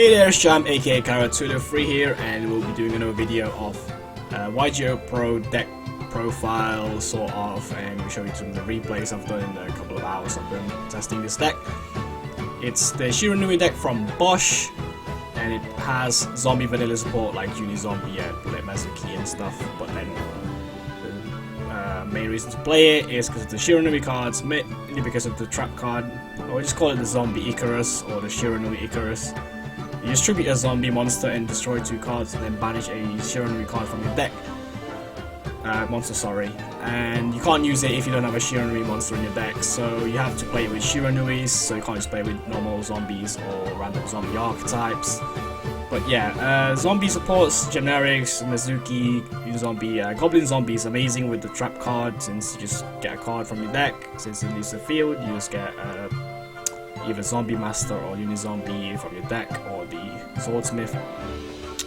Hey there, it's Jam aka Kara203 here, and we'll be doing another video of YGO Pro deck profile, sort of, and we'll show you some of the replays I've done in a couple of hours of them testing this deck. It's the Shiranui deck from Bosch, and it has zombie vanilla support like Unizombi and Mezuki and stuff, but then the main reason to play it is because of the Shiranui cards, mainly because of the trap card, or we just call it the Zombie Icarus or the Shiranui Icarus. You distribute a zombie monster and destroy 2 cards, and then banish a Shiranui card from your deck. And you can't use it if you don't have a Shiranui monster in your deck, so you have to play with Shiranuis, so you can't just play with normal zombies or random zombie archetypes. But yeah, zombie supports generics, Mezuki, Unizombi, Goblin Zombie is amazing with the trap card, since you just get a card from your deck. Since it leaves the field, you just get either Zombie Master or Unizombi from your deck, or the Swordsmith.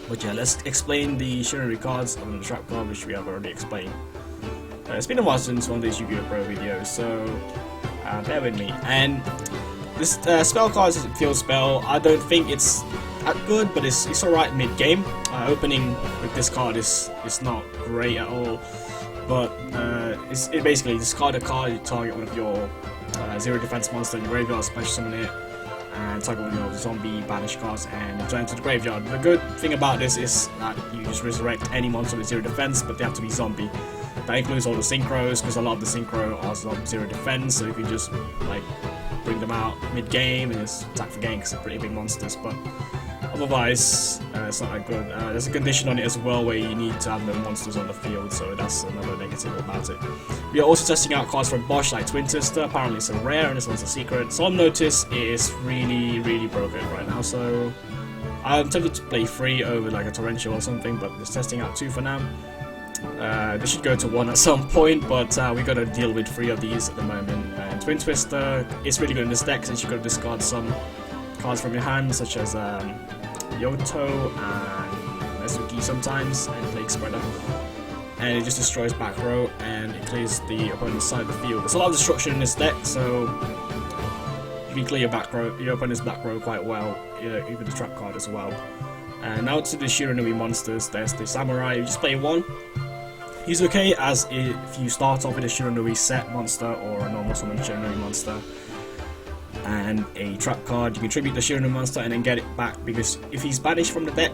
But yeah, let's explain the Shiranui cards on the trap card, which we have already explained. It's been a while since one of these YGO Pro videos, so bear with me. And this spell card is a field spell. I don't think it's that good, but it's alright mid-game. Opening with this card is not great at all, but it basically discard a card, you target one of your 0 defense monster in your graveyard, special summon it, and target one of your zombie banish cards and return it to the graveyard. The good thing about this is that you just resurrect any monster with 0 defense, but they have to be zombie. That includes all the synchros, because a lot of the synchro are 0 defense, so you can just like bring them out mid-game and just attack for game because they're pretty big monsters. But otherwise, it's not that good. There's a condition on it as well where you need to have no monsters on the field, so that's another negative about it. We are also testing out cards from Bosch like Twin Twister. Apparently it's a rare and this one's a secret. So I've noticed it is really broken right now, so I'm tempted to play 3 over like a torrential or something, but just testing out 2 for now. They should go to 1 at some point, but we gotta deal with 3 of these at the moment. And Twin Twister is really good in this deck, since you gotta discard some cards from your hand, such as Yugioh and Mezuki sometimes, and Plague Spreader. And it just destroys back row and it clears the opponent's side of the field. There's a lot of destruction in this deck, so you can clear your opponent's back row quite well, even the trap card as well. And now to the Shiranui monsters. There's the Samurai. You just play 1. He's okay as if you start off with a Shiranui set monster or a normal summon Shiranui monster and a trap card. You can tribute the Shiranui monster and then get it back, because if he's banished from the deck,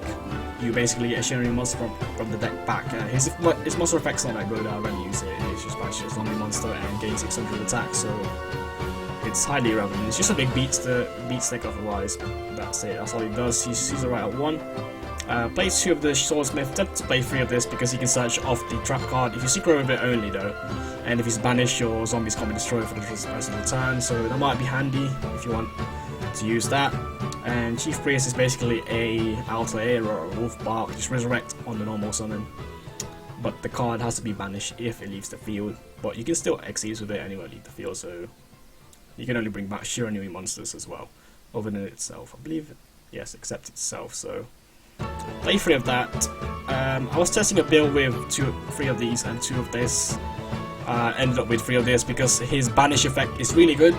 you basically get a Shiranui monster from the deck back. His monster effect's not that good, I rarely use it. It's just banishes a zombie monster and gains 600 attack, so it's highly irrelevant. It's just a big beat stick otherwise. That's it, that's all he does. He's alright at 1. Play 2 of the Swordsmith, attempt to play 3 of this because he can search off the trap card if you synchro with it only though. And if he's banished, your zombies can't be destroyed for the rest of the turn, so that might be handy if you want to use that. And Chief Priest is basically a Alter Air or a Wolf Bark, just resurrect on the normal summon. But the card has to be banished if it leaves the field, but you can still Xyz with it and it won't leave the field, so you can only bring back Shiranui monsters as well, other than itself. I believe, yes, except itself, so play 3 of that. I was testing a build with 3 of these and 2 of this. Ended up with 3 of this because his banish effect is really good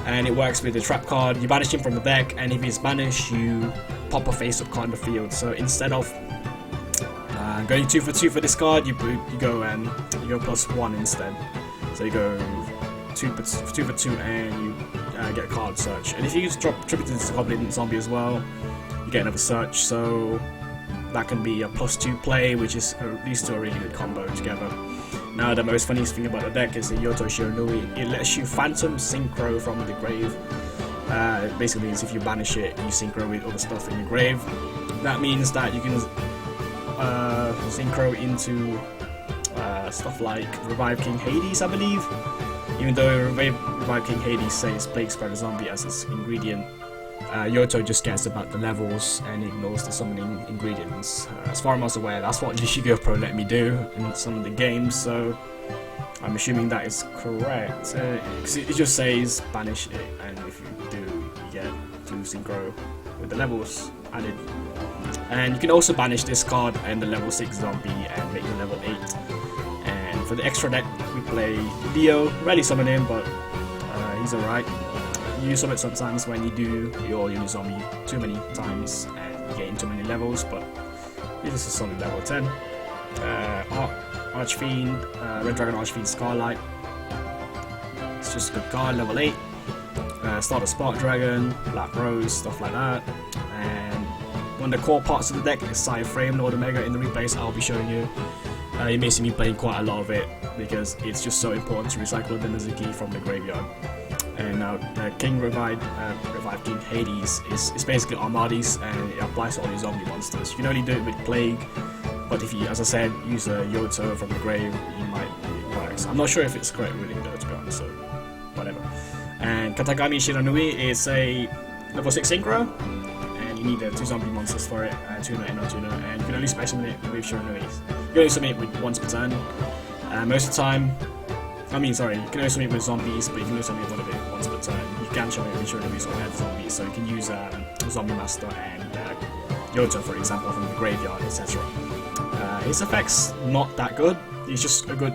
and it works with the trap card. You banish him from the deck, and if he's banished, you pop a face-up card in the field. So instead of going 2 for 2 for this card, you go +1 instead. So you go 2 for 2 and you get a card search. And if you just drop tribute to this Goblin Zombie as well, you get another search. So that can be a +2 play, which is these 2 are a really good combo together. Now the most funniest thing about the deck is the Yoto Shiranui. It lets you phantom synchro from the grave. Basically means if you banish it, you synchro with other stuff in your grave. That means that you can synchro into stuff like Revive King Hades, I believe. Even though Revive King Hades says Plague Spreader Zombie as its ingredient, Yoto just cares about the levels and ignores the summoning ingredients. As far as I was aware, that's what YGO Pro let me do in some of the games, so I'm assuming that is correct. Because it just says banish it, and if you do, you get to synchro with the levels added. And you can also banish this card and the level 6 zombie and make it level 8. And for the extra deck, we play Leo. Rarely summon him, but he's alright. You use of it sometimes when you do your Unizombi too many times and you gain too many levels, but this is a solid level 10. Archfiend, Red Dragon Archfiend Scarlight. It's just a good card, level 8. Start a Spark Dragon, Black Rose, stuff like that. And one of the core parts of the deck is Side Frame Lord Omega in the replays I'll be showing you. You may see me playing quite a lot of it because it's just so important to recycle the Mezuki from the graveyard. And now the King Revived King Hades is basically Armades, and it applies to all your zombie monsters. You can only do it with Plague, but if you, as I said, use a Yoto from the grave, you might it works. I'm not sure if it's correct really though, to be honest, so whatever. And Katagami Shiranui is a level 6 Synchro, and you need 2 zombie monsters for it, Tuna and Tuna, and you can only special summon it with Shiranui. You can only summon it with once per turn. Most of the time, you can only summon it with zombies, but you can only summon one of it once per turn. You can summon it with Shiranuis or head zombies, so you can use Zombie Master and Yoto, for example, from the graveyard, etc. His effect's not that good. He's just a good.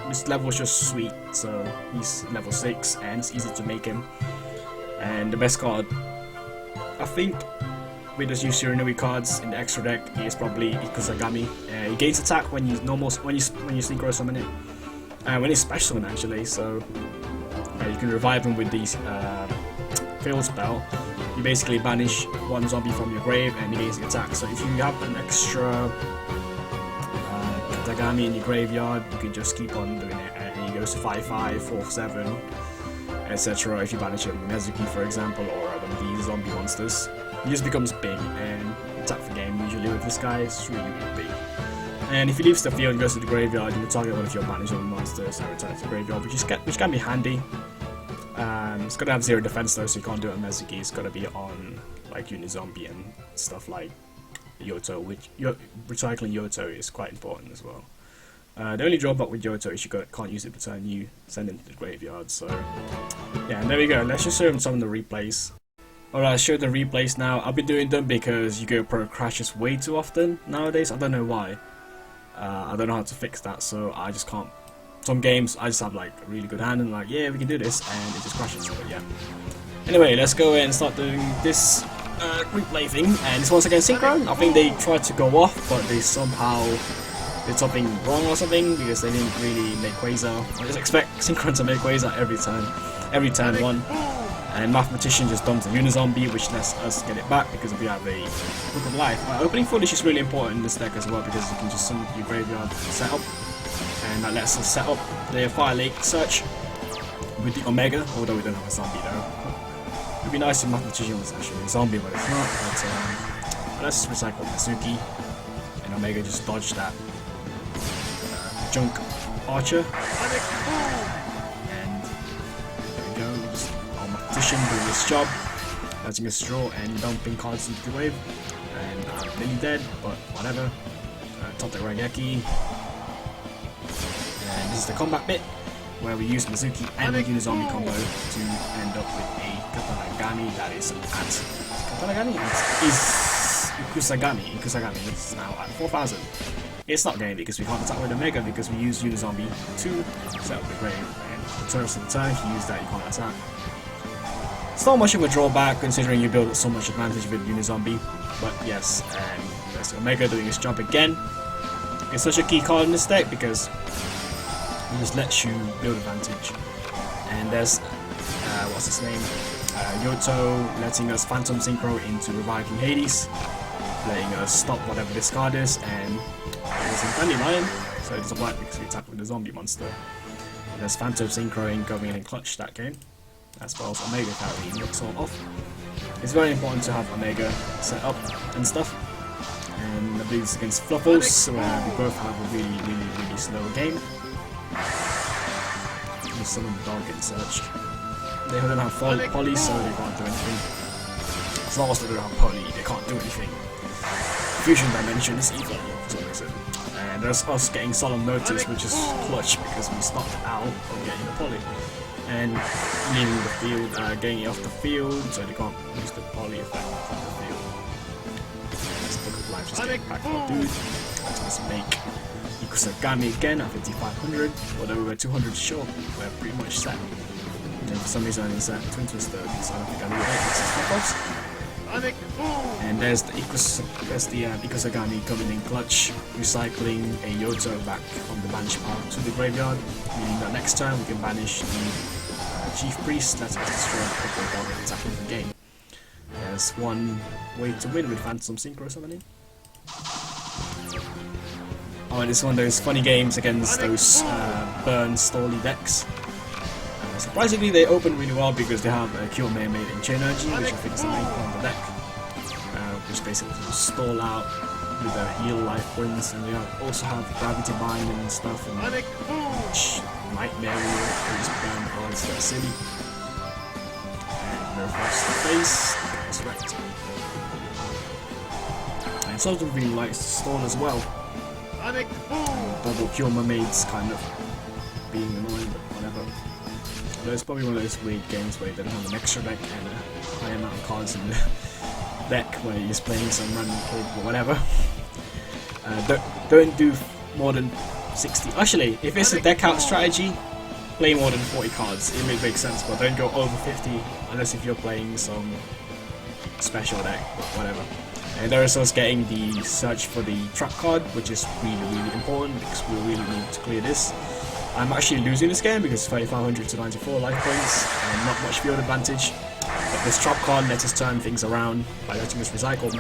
His level's just sweet, so he's level 6 and it's easy to make him. And the best card, I think, with those use Shiranui cards in the extra deck is probably Ikusagami. He gains attack when you synchro summon it. When it's special summon actually, so you can revive him with these field spell. You basically banish one zombie from your grave and he gains the attack. So if you have an extra Katagami in your graveyard, you can just keep on doing it, and he goes to 5/5, 4/7, etc. If you banish him with Mezuki, for example, or one of these zombie monsters, he just becomes big and attack the game. Usually with this guy, it's really big. And if he leaves the field and goes to the graveyard, you can target one of your banished monsters and return it to the graveyard, which can be handy. It's gotta have 0 defense though, so you can't do it on Mezuki. It's gotta be on like Unizombi and stuff like Yoto, which recycling Yoto is quite important as well. The only drawback with Yoto is you can't use it per turn you send it to the graveyard. So yeah, and there we go. Let's just show them some of the replays. Alright, I'll show the replays now. I've been doing them because YGO Pro crashes way too often nowadays. I don't know why. I don't know how to fix that, so I just can't. Some games I just have like a really good hand and like, yeah, we can do this, and it just crashes. But yeah. Anyway, let's go and start doing this replay thing. And it's once again Synchro. I think they tried to go off, but they somehow did something wrong or something because they didn't really make Quasar. I just expect Synchro to make Quasar every turn one. And Mathematician just dumps a Unizombi, which lets us get it back because we have a Book of Life. Opening Foolish is really important in this deck as well because you can just summon your graveyard setup, and that lets us set up the Fire Lake Search with the Omega, although we don't have a zombie though. It would be nice if Mathematician was actually a zombie, but it's not. But let's recycle Mezuki, and Omega just dodged that junk Archer. Doing this job, letting us draw and dumping cards into the grave, and I'm nearly dead, but whatever. Top deck Raigeki, and this is the combat bit where we use Mezuki and a Unizombi combo to end up with a Katanagami that is at Katanagami? It's Ikusagami. It's now at 4,000. It's not going because we can't attack with Omega because we use Unizombi to set up the grave, and the turn of the turn, if you use that, you can't attack. It's not much of a drawback considering you build so much advantage with Unizombi, but yes, and there's Omega doing his job again. It's such a key card in this deck because it just lets you build advantage. And there's, what's his name? Yoto letting us Phantom Synchro into Reviving Hades, letting us stop whatever this card is, and there's a Dandelion, so it doesn't work because we attack with the zombie monster. And there's Phantom Synchro going in and clutch that game, as well as Omega carrying looks all off. It's very important to have Omega set up and stuff. And I believe it's against Fluffles, where we both have a really slow game. Just summon the dog in search. They don't have Poly, so they can't do anything. As long as they don't have Poly, they can't do anything. Fusion Dimension is evil for some reason. And there's us getting Solemn Notice, which is clutch because we stopped Owl from getting the Poly. And leaving the field, getting it off the field, so they can't use the Poly effect from the field. And this Book of Life just getting back our dude. Let's make Ikusagami again at 5500, although we were 200 short, we're pretty much set. And for some reason it's at Twin Twister, so I don't think I really like this. And there's the Ikosagami coming in clutch, recycling a Yoto back from the banish pile to the graveyard, meaning that next turn we can banish the Chief Priest, letting us destroy the Pokemon dog and attacking the game. There's one way to win with Phantom Synchro summoning. Oh, and it's one of those funny games against those burn Stoli decks. Surprisingly, they open really well because they have a Cure Mermaid and Chain Energy, which I think is the main part of the deck, which basically just stall out with a heal life points, and they also have Gravity Bind and stuff, and which Nightmare Wheel, just burn cards that are silly. And reverse the face, that's right. And some of them really likes to stall as well. Double Cure Mermaids kind of being annoying, but whatever. But it's probably one of those weird games where they don't have an extra deck and a high amount of cards in the deck where you're just playing some random kid or whatever. Don't do more than 60. Actually, if it's a deck out strategy, play more than 40 cards. It may make sense, but don't go over 50 unless if you're playing some special deck or whatever. And they're also getting the search for the trap card, which is really important because we really need to clear this. I'm actually losing this game because 3500 to 94 life points and not much field advantage. But this trap card lets us turn things around by letting us recycle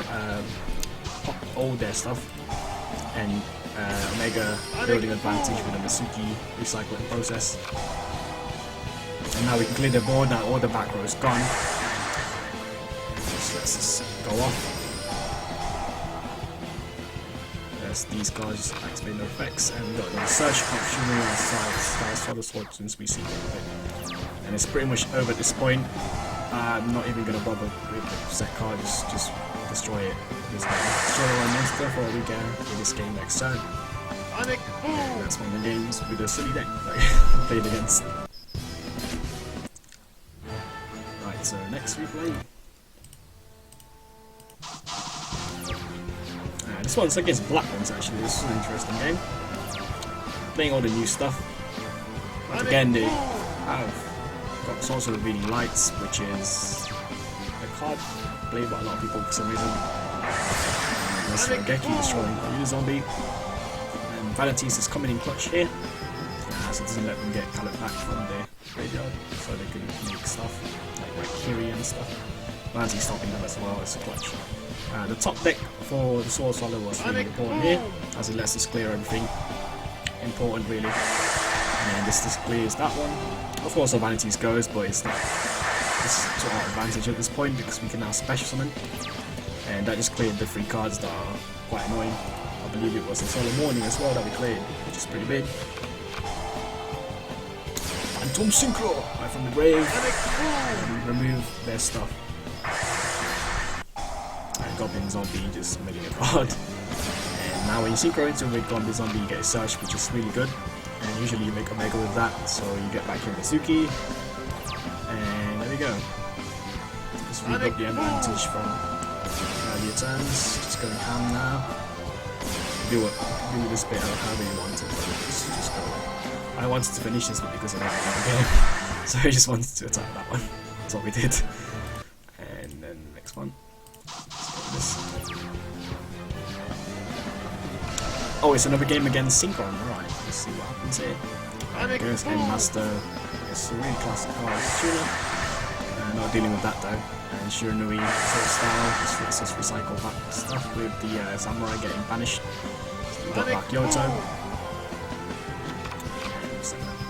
pop all their stuff and Omega building advantage with the Mezuki recycling process. And now we can clear the board. Now all the back row is gone. So let's just go off. These cards activate no effects, and we've got the search option on our side, for the sword since we see it. And it's pretty much over at this point. I'm not even going to bother with the set card, just destroy it. Just destroy our monster for all we can in this game next turn. And that's one of the games with a silly deck that I played against. Right, so next we play. This one's against black ones actually, this is an interesting game. Playing all the new stuff. But again, they have got Source of the Reading Lights, which is a card played by a lot of people for some reason. There's Geki destroying Unizombi. And Vanities is coming in clutch here. So it doesn't let them get colored back from their graveyard, so they can make stuff like Kiri and stuff. Vanities stopping them as well as a clutch. The top deck for the Sword Swallow was really important here, as it lets us clear everything important really. And this clears that one. Of course our Vanities goes, but it's not to our advantage at this point because we can now special summon. And that just cleared the 3 cards that are quite annoying. I believe it was a Solar Morning as well that we cleared, which is pretty big. And Tom Synchro right from the grave and remove their stuff. Goblin Zombie just milling a card. And now when you synchro into with Goblin Zombie you get a search, which is really good. And usually you make Omega with that, so you get back your Mezuki. And there we go. Just rebuild the advantage from earlier turns. Just going ham now. Do this bit however you want it, but just go. I wanted to finish this bit because I don't like the game. So I just wanted to attack that one. That's what we did. And then the next one. Oh, it's another game against Synchro. Alright, let's see what happens here. Goes Game Master. It's a really classic card. Tuner. Not dealing with that though. And Shiranui sort of style just lets us recycle that stuff with the Samurai getting banished. So we got back Yoto.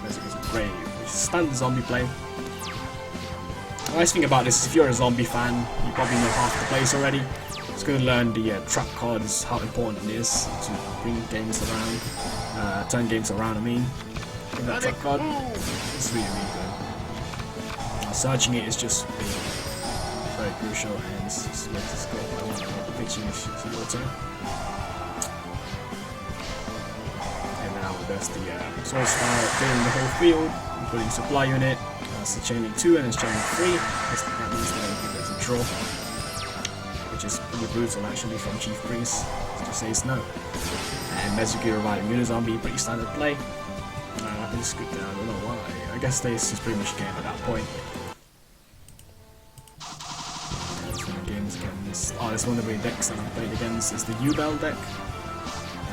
Mezuki's Grave, which is standard zombie play. The nice thing about this is if you're a zombie fan, you probably know half the plays already. It's going to learn the trap cards, how important it is to bring games around, turn games around I mean. With that trap card, it's really good. Searching it is just very crucial, and let's just go pitching water. And now there's the Soul Style clearing the whole field, including supply unit. It's a chaining 2 and it's chaining 3. That means there's a draw, which is pretty brutal actually from Chief Priest. It just says no. And Mezuki reviving Unizombi, pretty standard play. I It's good there, I don't know why. I guess this is pretty much a game at that point. Games against. Oh, there's one of the decks that I've played against. It's the Ubel deck.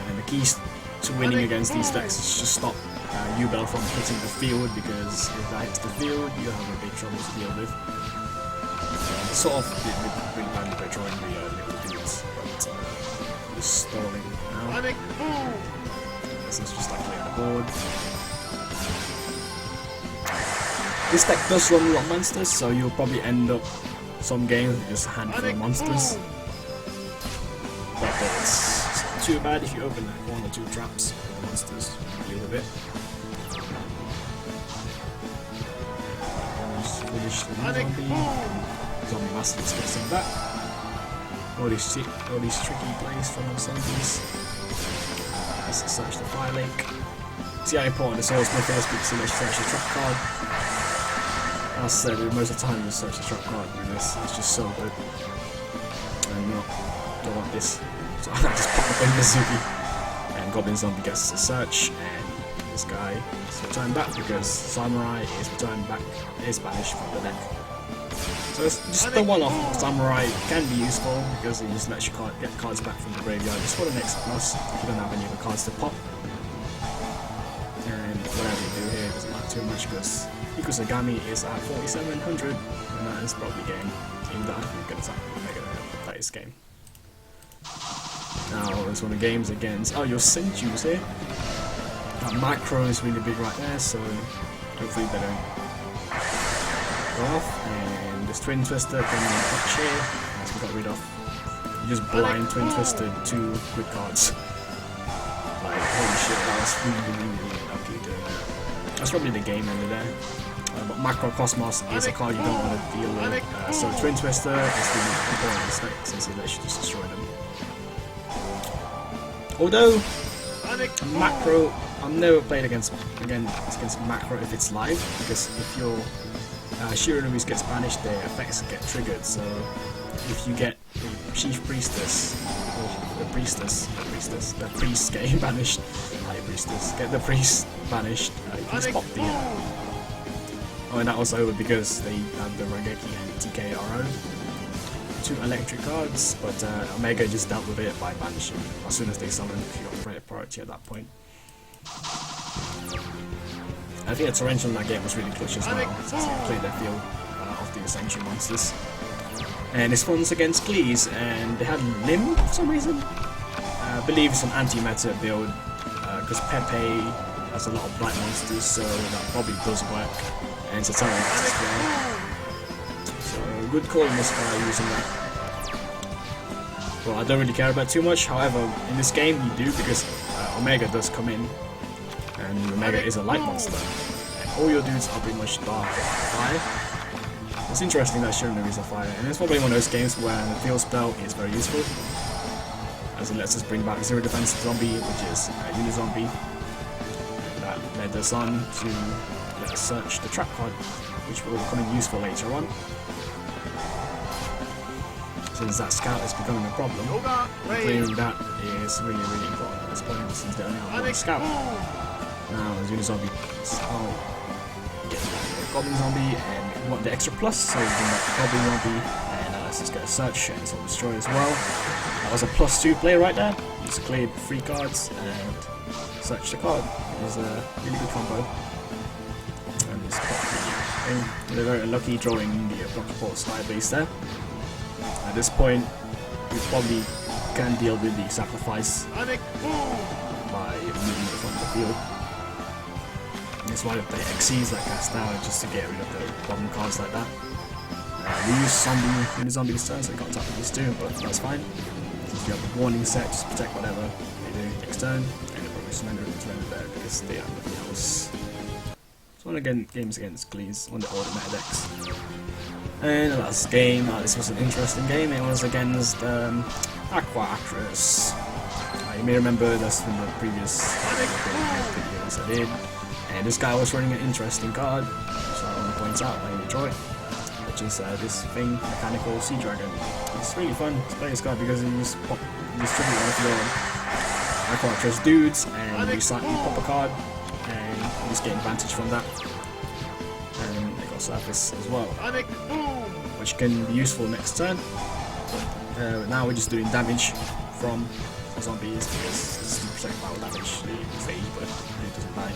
And the keys to winning against these decks is just stop Ubel from hitting the field, because if that hits the field, you have a big trouble to deal with. Sort of really bad by drawing the little dudes, but just stalling now. This is just like playing the board. This deck does run a lot of monsters, so you'll probably end up some games with just a handful of monsters. But it's not too bad if you open like 1 or 2 traps with the monsters, you deal with it. Just finish the zombie master, let's get some of that. All these tricky plays from the zombies. Let's search the fire link. See how important this is. My first big so much search the trap card. As I said, most of the time you search the trap card with this, it's just so good. And don't want this. So I just pop up in Mezuki. And Goblin Zombie gets a search, and this guy is returned back because Samurai is returned back, is banished from the deck. So it's just the one-off. Samurai can be useful because it just lets you get cards back from the graveyard just for the next plus if you don't have any other cards to pop. And whatever you do here doesn't matter too much because Ikusagami is at 4700 and that is probably game. Even though I think we're going to that is game. Now there's one of the games against. Oh, your Senju's here. That macro is really big right there, so hopefully they don't go off. And this Twin Twister can touch here, as we got rid of. You just blind Twin Twister 2 quick cards. Like, holy shit, that was really lucky doing that. That's probably the game ender there. But Macro Cosmos is a card you don't want to deal with. So Twin Twister is really important since it lets you just destroy them. Although Macro, I've never played against Macro if it's live, because if your Shiranui gets banished, their effects get triggered. So if you get the Chief Priestess, or the Priest getting banished, High Priestess, get the Priest banished, you can just pop the. Oh, and that was over because they had the Rangeki and TKRO. 2 electric cards, but Omega just dealt with it by banishing as soon as they summoned. You got priority at that point. I think the Torrential in that game was really clutch as well, since they played their field of the Essential monsters. And this one's against Glees, and they had Limb for some reason. I believe it's an anti-meta build, because Pepe has a lot of black monsters, so that probably does work. And it's a Torrent as well. Good call in this guy using that. Well, I don't really care about too much, however, in this game you do, because Omega does come in, and Omega is a light monster, and all your dudes are pretty much dark fire. It's interesting that Shiranui is a fire, and it's probably one of those games where the field spell is very useful, as it lets us bring back 0 defense zombie, which is Unizombi. That led us on to let us search the trap card, which will come in useful later on. Since that scout is becoming a problem, clearing that is really important at this point, since they only have 1 scout. Now, Unizombi get the Goblin Zombie, and we want the extra plus, so we can get the Goblin Zombie, and let's just get a search and some destroy as well. That was a +2 play right there. Just cleared 3 cards and search the card. It was a really good combo. And just they're very lucky drawing the block support Sky base there. At this point, we probably can deal with the sacrifice by moving it from the field. That's why they play XCs like cast out just to get rid of the bottom cards like that. We use Zombie this turn, so we can't tap with these 2, but that's fine. Since we have the warning set, just protect whatever they do next turn, and they'll probably surrender there because they have nothing else. So one again, games against Glees, one of the older meta decks. And the last game, this was an interesting game. It was against Aqua Actress. You may remember this from the previous videos I did. And this guy was running an interesting card, so I want to point out when you draw it, which is this thing, Mechanical Sea Dragon. It's really fun to play this card because you just trigger one of your Aqua Actress dudes, and you pop a card, and you just get advantage from that. And they got surface as well, which can be useful next turn. Now we're just doing damage from zombies because it's 2% power damage, phase, but it doesn't die.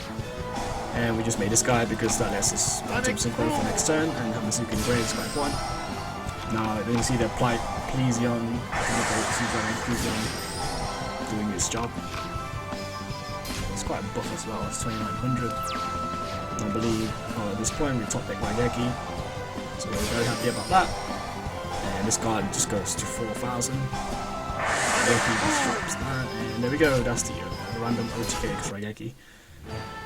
And we just made this guy because that lets us jump Synchro for next turn and have Mezuki and Grades by 1. Now then you see the applied Plesion doing this job. It's quite a buff as well, it's 2900. I believe at this point we top deck YGOPro, so we're very happy about that. And this card just goes to 4000. And there we go, that's the random OTK because YGOPro.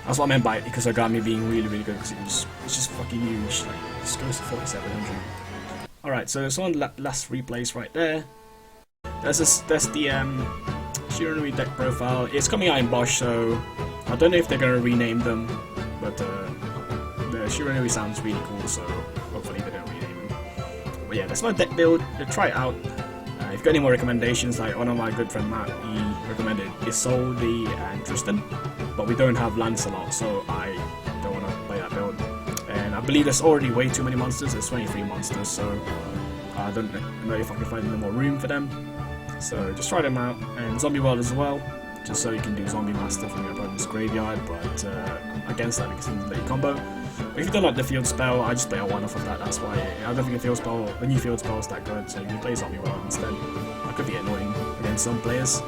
That's what I meant by it, because Ogami being really good, because it's just fucking huge. Like, it just goes to 4700. Alright, so it's on the last replays right there. That's the Shiranui deck profile. It's coming out in Bosch, so I don't know if they're gonna rename them, but the Shiranui sounds really cool, so hopefully they don't rename them. But yeah, that's my deck build. Try it out. If you've got any more recommendations, like one of my good friend Matt, he recommended Isolde and Tristan, but we don't have Lancelot, so I don't want to play that build. And I believe there's already way too many monsters. There's 23 monsters, so I don't know if I can find any more room for them. So just try them out, and Zombie World as well, just so you can do Zombie Master from your opponent's graveyard, but against that because it's a late combo. But if you don't like the field spell, I just play a one-off of that, that's why I don't think the new field spell is that good, so you can play Zombie World instead. That could be annoying against some players.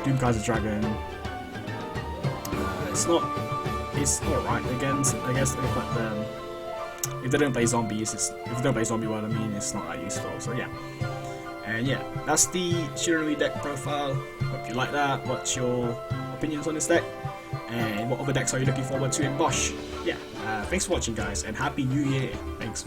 Doomkaiser Dragon, it's alright against, I guess, if they don't play zombies, if they don't play Zombie World, I mean, it's not that useful, so yeah. And yeah, that's the Shiranui deck profile. Hope you like that. What's your opinions on this deck? And what other decks are you looking forward to in Bosch? Yeah, thanks for watching guys, and Happy New Year. Thanks.